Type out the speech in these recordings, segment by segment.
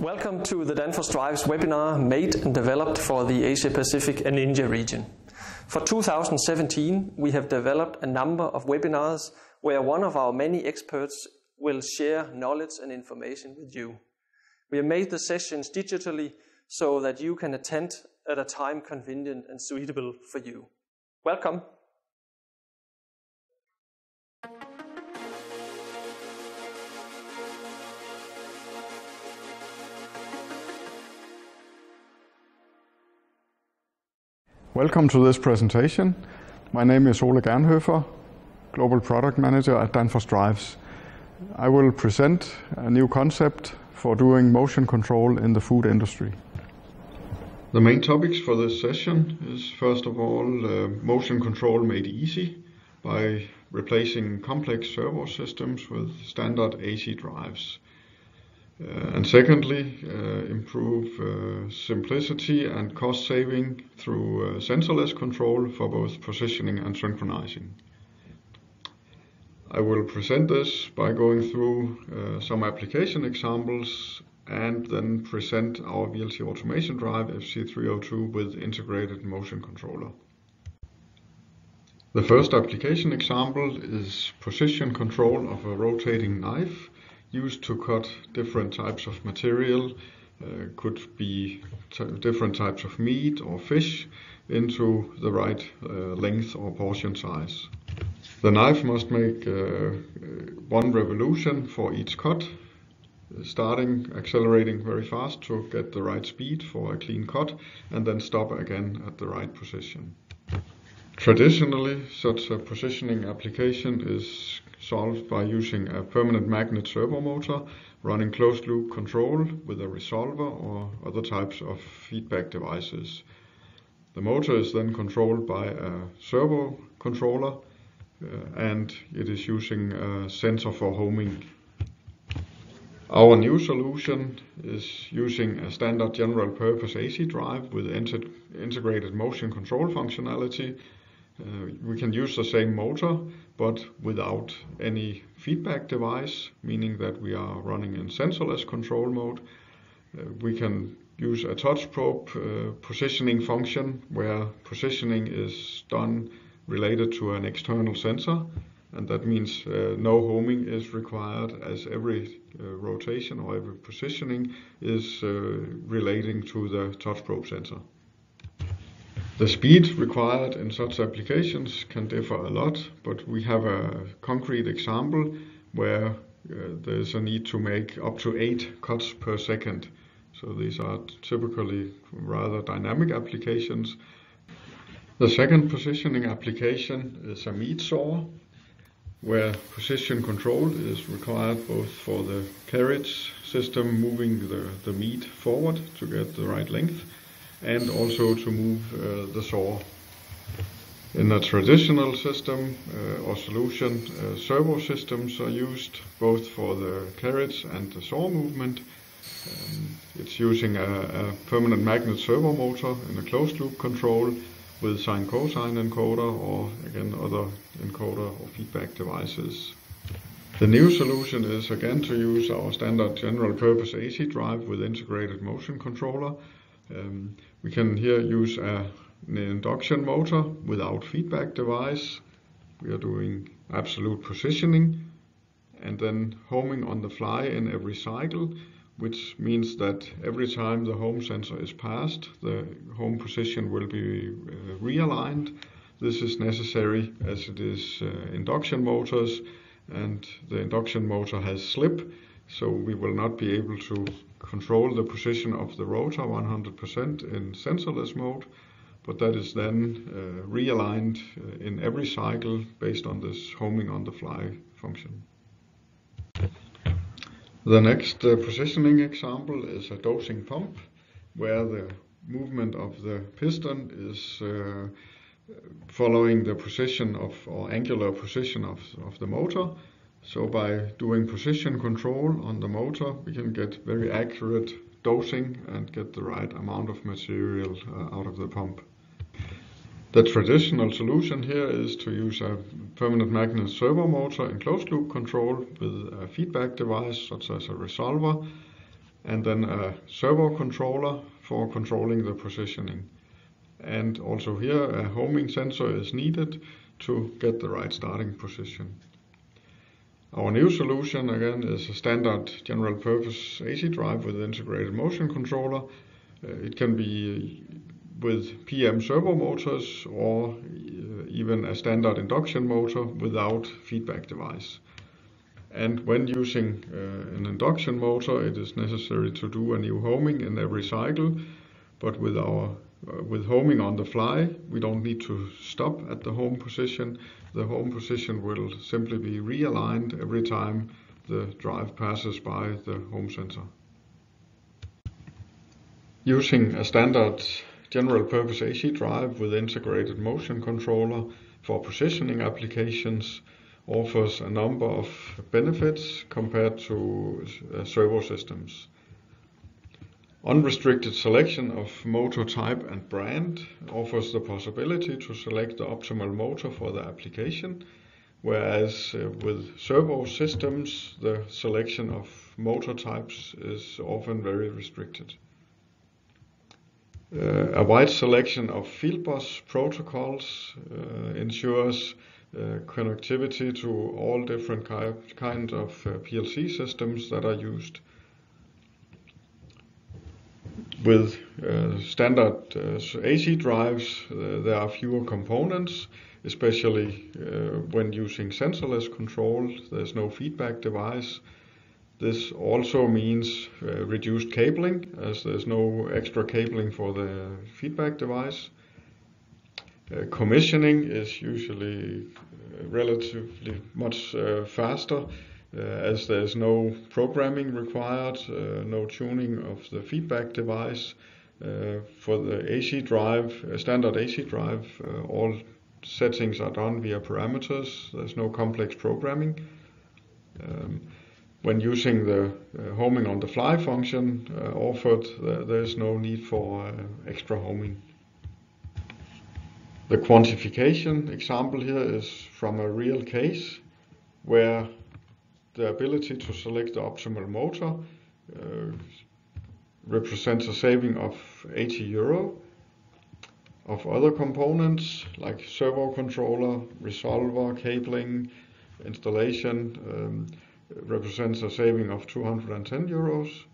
Welcome to the Danfoss Drives webinar made and developed for the Asia Pacific and India region. For 2017, we have developed a number of webinars where one of our many experts will share knowledge and information with you. We have made the sessions digitally so that you can attend at a time convenient and suitable for you. Welcome. Welcome to this presentation. My name is Ole Gernhöfer, Global Product Manager at Danfoss Drives. I will present a new concept for doing motion control in the food industry. The main topics for this session is, first of all, motion control made easy by replacing complex servo systems with standard AC drives. And secondly, improve simplicity and cost saving through sensorless control for both positioning and synchronizing. I will present this by going through some application examples and then present our VLC automation drive FC302 with integrated motion controller. The first application example is position control of a rotating knife used to cut different types of material, could be different types of meat or fish, into the right length or portion size. The knife must make one revolution for each cut, accelerating very fast to get the right speed for a clean cut, and then stop again at the right position. Traditionally, such a positioning application is solved by using a permanent magnet servo motor running closed-loop control with a resolver or other types of feedback devices. The motor is then controlled by a servo controller and it is using a sensor for homing. Our new solution is using a standard general-purpose AC drive with integrated motion control functionality. We can use the same motor, but without any feedback device, meaning that we are running in sensorless control mode. We can use a touch probe positioning function, where positioning is done related to an external sensor, and that means no homing is required, as every rotation or every positioning is relating to the touch probe sensor. The speed required in such applications can differ a lot, but we have a concrete example where there's a need to make up to 8 cuts per second. So these are typically rather dynamic applications. The second positioning application is a meat saw, where position control is required both for the carriage system moving the meat forward to get the right length, and also to move the saw. In a traditional system or solution, servo systems are used both for the carriage and the saw movement. It's using a permanent magnet servo motor in a closed loop control with sine-cosine encoder or again other encoder or feedback devices. The new solution is again to use our standard general purpose AC drive with integrated motion controller. We can here use an induction motor without feedback device. We are doing absolute positioning and then homing on the fly in every cycle, which means that every time the home sensor is passed, the home position will be realigned. This is necessary as it is induction motors, and the induction motor has slip, so we will not be able to control the position of the rotor 100% in sensorless mode, but that is then realigned in every cycle based on this homing on the fly function. The next positioning example is a dosing pump, where the movement of the piston is following the position or angular position of the motor. So by doing position control on the motor, we can get very accurate dosing and get the right amount of material out of the pump. The traditional solution here is to use a permanent magnet servo motor in closed loop control with a feedback device such as a resolver, and then a servo controller for controlling the positioning. And also here a homing sensor is needed to get the right starting position. Our new solution again is a standard general purpose AC drive with integrated motion controller. It can be with PM servo motors or even a standard induction motor without feedback device. And when using an induction motor, it is necessary to do a new homing in every cycle, but with homing on the fly, we don't need to stop at the home position. The home position will simply be realigned every time the drive passes by the home sensor. Using a standard general purpose AC drive with integrated motion controller for positioning applications offers a number of benefits compared to servo systems. Unrestricted selection of motor type and brand offers the possibility to select the optimal motor for the application, whereas with servo systems the selection of motor types is often very restricted. A wide selection of Fieldbus protocols ensures connectivity to all different kinds of PLC systems that are used. With standard AC drives, there are fewer components, especially when using sensorless control. There's no feedback device. This also means reduced cabling, as there's no extra cabling for the feedback device. Commissioning is usually relatively much faster, as there's no programming required, no tuning of the feedback device. For the AC drive, standard AC drive, all settings are done via parameters. There's no complex programming. When using the homing on the fly function offered, there's no need for extra homing. The quantification example here is from a real case where the ability to select the optimal motor represents a saving of €80. Of other components like servo controller, resolver, cabling, installation represents a saving of €210.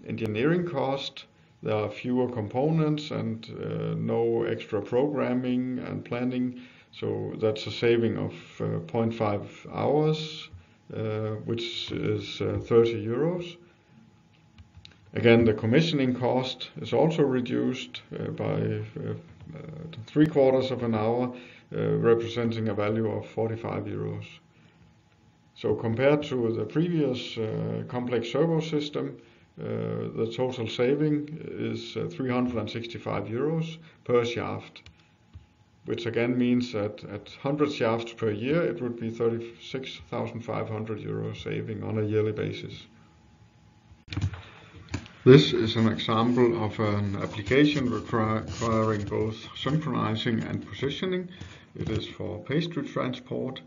Engineering cost, there are fewer components and no extra programming and planning, so that's a saving of 0.5 hours, which is €30. Again, the commissioning cost is also reduced by 3/4 of an hour, representing a value of €45. So compared to the previous complex servo system, the total saving is €365 per shaft, which again means that at 100 shafts per year it would be €36,500 saving on a yearly basis. This is an example of an application requiring both synchronizing and positioning. It is for pastry transport.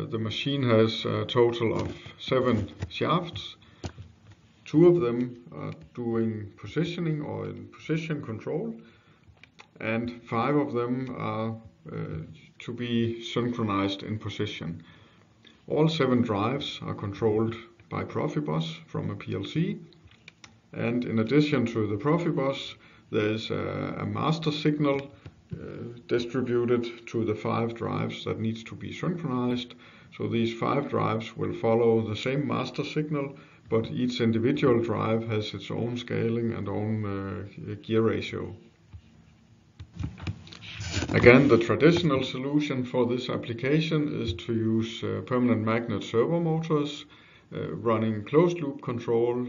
The machine has a total of 7 shafts. 2 of them are doing positioning or in position control, and 5 of them are to be synchronized in position. All 7 drives are controlled by Profibus from a PLC, and in addition to the Profibus, there is a master signal distributed to the 5 drives that needs to be synchronized. So these 5 drives will follow the same master signal, but each individual drive has its own scaling and own gear ratio. Again, the traditional solution for this application is to use permanent magnet servo motors running closed loop control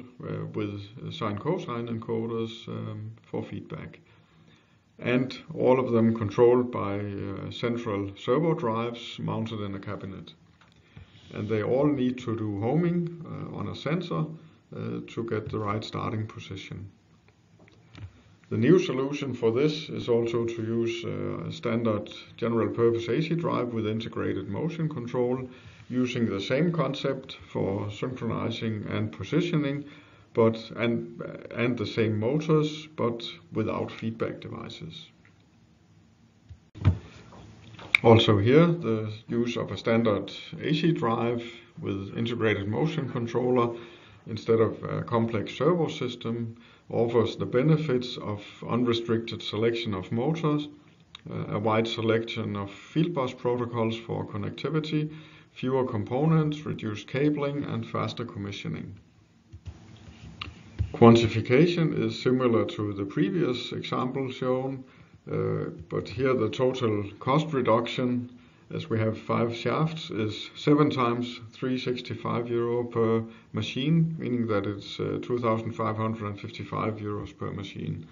with sine-cosine encoders for feedback. And all of them controlled by central servo drives mounted in a cabinet. And they all need to do homing on a sensor to get the right starting position. The new solution for this is also to use a standard general purpose AC drive with integrated motion control, using the same concept for synchronizing and positioning, and the same motors, but without feedback devices. Also here, the use of a standard AC drive with integrated motion controller instead of a complex servo system offers the benefits of unrestricted selection of motors, a wide selection of field bus protocols for connectivity, fewer components, reduced cabling, and faster commissioning. Quantification is similar to the previous example shown, but here the total cost reduction, as we have 5 shafts, is 7 times €365 per machine, meaning that it's 2,555 euros per machine.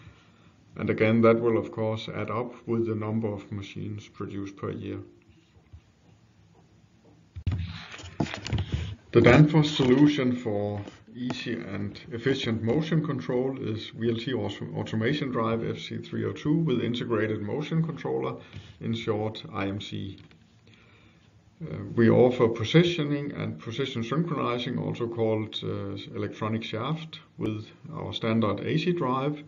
And again, that will of course add up with the number of machines produced per year. The Danfoss solution for easy and efficient motion control is VLT Automation Drive FC302 with integrated motion controller, in short IMC. We offer positioning and position synchronizing, also called electronic shaft, with our standard AC drive.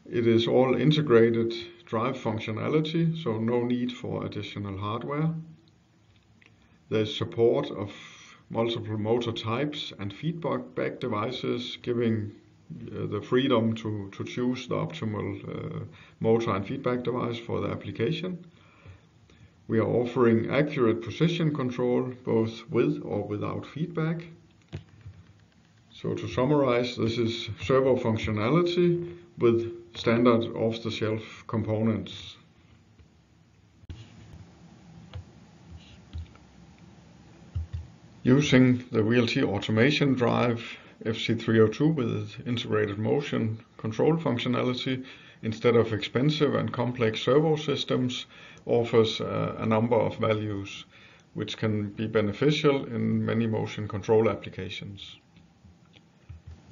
It is all integrated drive functionality, so no need for additional hardware. There's support of multiple motor types and feedback devices, giving the freedom to choose the optimal motor and feedback device for the application. We are offering accurate position control both with or without feedback. So to summarize, this is servo functionality with standard off-the-shelf components. Using the VLT Automation Drive FC302 with integrated motion control functionality instead of expensive and complex servo systems offers a number of values which can be beneficial in many motion control applications.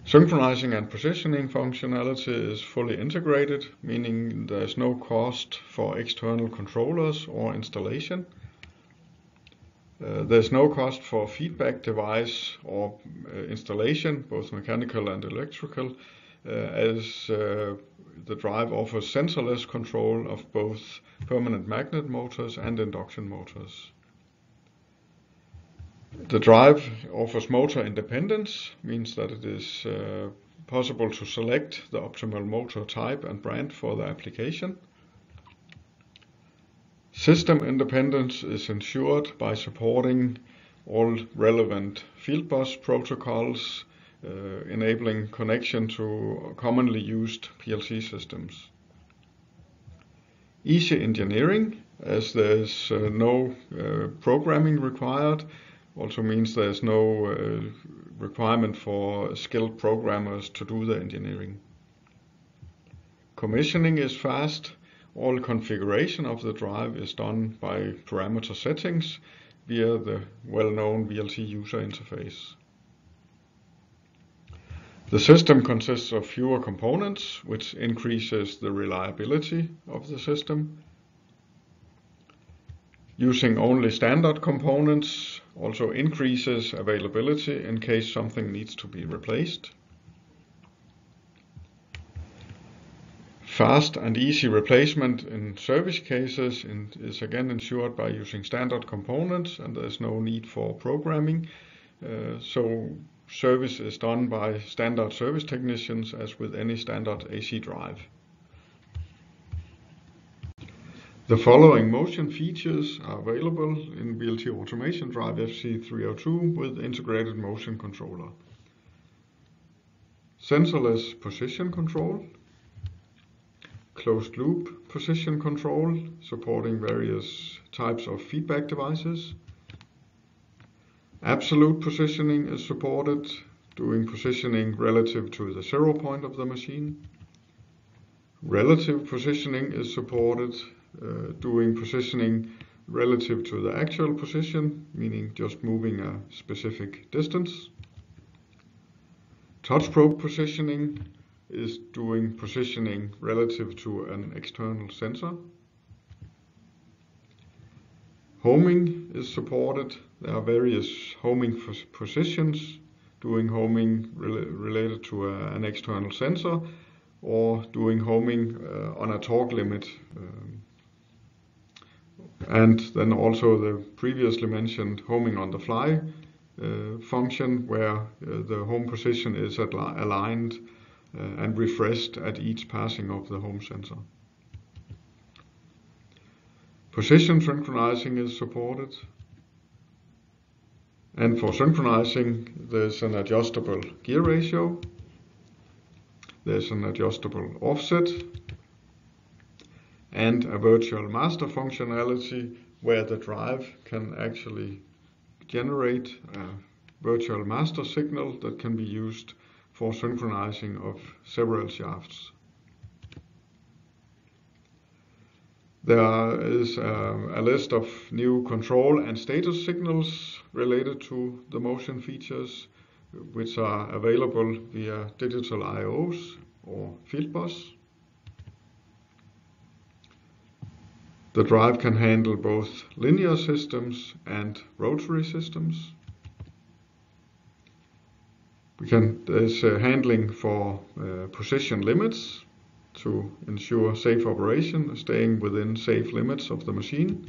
Synchronizing and positioning functionality is fully integrated, meaning there is no cost for external controllers or installation. There's no cost for feedback device or installation, both mechanical and electrical, as the drive offers sensorless control of both permanent magnet motors and induction motors. The drive offers motor independence, means that it is possible to select the optimal motor type and brand for the application. System independence is ensured by supporting all relevant field bus protocols, enabling connection to commonly used PLC systems. Easy engineering, as there is no programming required, also means there is no requirement for skilled programmers to do the engineering. Commissioning is fast. All configuration of the drive is done by parameter settings via the well-known VLT user interface. The system consists of fewer components, which increases the reliability of the system. Using only standard components also increases availability in case something needs to be replaced. Fast and easy replacement in service cases is again ensured by using standard components, and there is no need for programming. So service is done by standard service technicians as with any standard AC drive. The following motion features are available in VLT Automation Drive FC302 with integrated motion controller. Sensorless position control, closed loop position control supporting various types of feedback devices. Absolute positioning is supported, doing positioning relative to the 0 point of the machine. Relative positioning is supported, doing positioning relative to the actual position, meaning just moving a specific distance. Touch probe positioning is doing positioning relative to an external sensor. Homing is supported. There are various homing positions doing homing related to an external sensor, or doing homing on a torque limit. And then also the previously mentioned homing on the fly function, where the home position is aligned and refreshed at each passing of the home sensor. Position synchronizing is supported. And for synchronizing, there's an adjustable gear ratio, there's an adjustable offset, and a virtual master functionality where the drive can actually generate a virtual master signal that can be used for synchronizing of several shafts. There is a list of new control and status signals related to the motion features, which are available via digital IOs or Fieldbus. The drive can handle both linear systems and rotary systems. There's handling for position limits to ensure safe operation, staying within safe limits of the machine.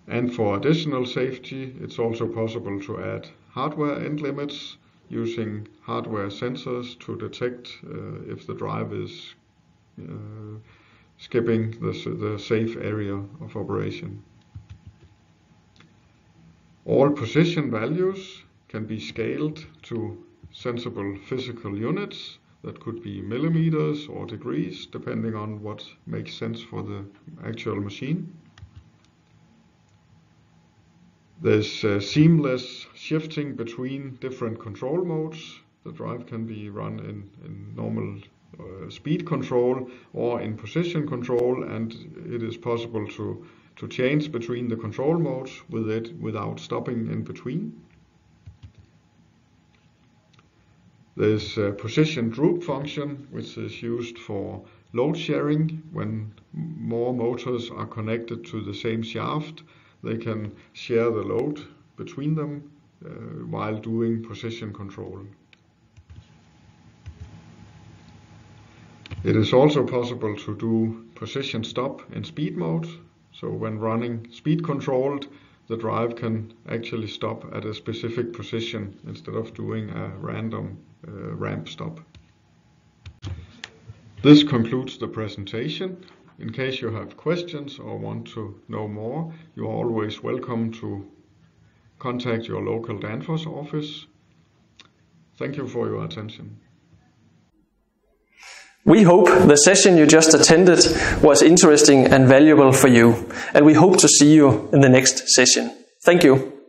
And for additional safety, it's also possible to add hardware end limits using hardware sensors to detect if the drive is skipping the safe area of operation. All position values can be scaled to sensible physical units that could be millimeters or degrees, depending on what makes sense for the actual machine. There's seamless shifting between different control modes. The drive can be run in normal speed control or in position control, and it is possible to change between the control modes with it without stopping in between. There's a position droop function, which is used for load sharing. When more motors are connected to the same shaft, they can share the load between them while doing position control. It is also possible to do position stop in speed mode. So when running speed controlled, the drive can actually stop at a specific position instead of doing a random ramp stop. This concludes the presentation. In case you have questions or want to know more, you are always welcome to contact your local Danfoss office. Thank you for your attention. We hope the session you just attended was interesting and valuable for you, and we hope to see you in the next session. Thank you.